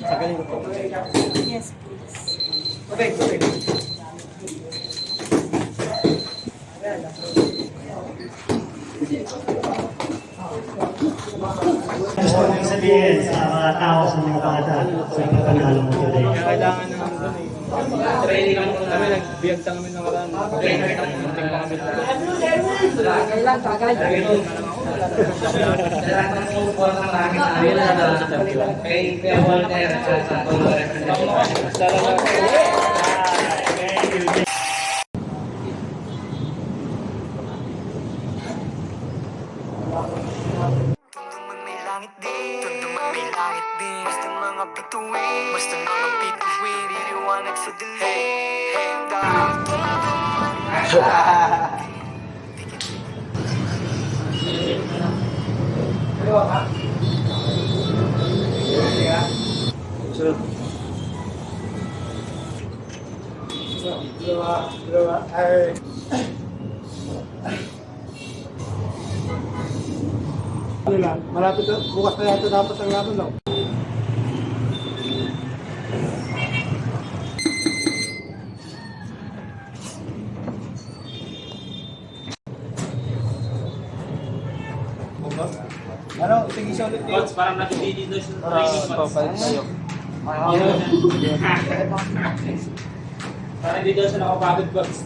Sagalin ko po. Yes, please. Okay, okay. Gusto kong sabihin sa mga tao sa mga bata sa pagkakalo mo today. Kailangan naman doon eh. Training lang kami, nagbiyag sa kami ng karan. Training lang kami. Kailan, kagad. Tunduman may langit din, tunduman may langit din. Basta mga bituin, basta mga bituin. Liliwanag sa dilim. Dahil tunduman may langit din. Malapit na, bukas na yata dapat ang laban daw. Ano, sige siya ulit yun. Parang nakibili doon sa training Papalit tayo. Parang hindi daw siya nakapagod box.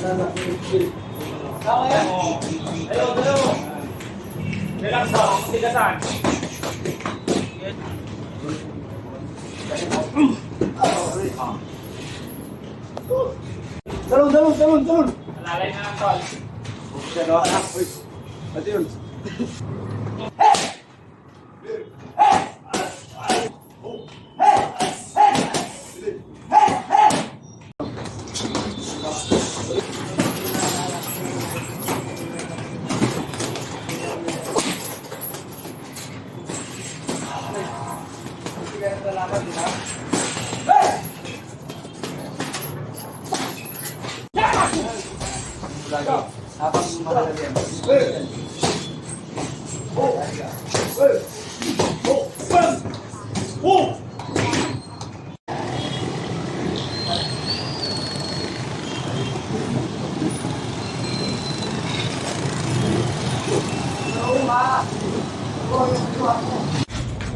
Dalo. Relax ba? Tigasan. Talon! Alalay na lang tol. Ate yun.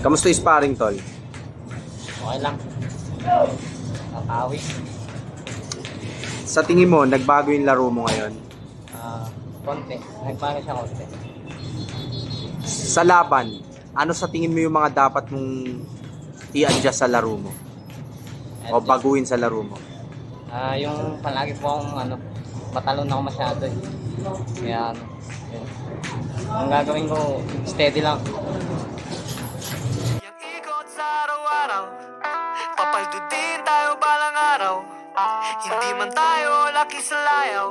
Kamusta yung sparring, tol? Okay lang. Nakawis. Sa tingin mo, nagbago yung laro mo ngayon? Konti. Nagbago siya konti. Sa laban, ano sa tingin mo yung mga dapat mong i-adjust sa laro mo? O baguhin sa laro mo? Yung palagi po akong patalon ako masyado eh. Kaya yun. Ang gagawin ko, steady lang. Yang ikot sa araw-araw, papaldo din tayo balang araw. Hindi man tayo laki sa layaw,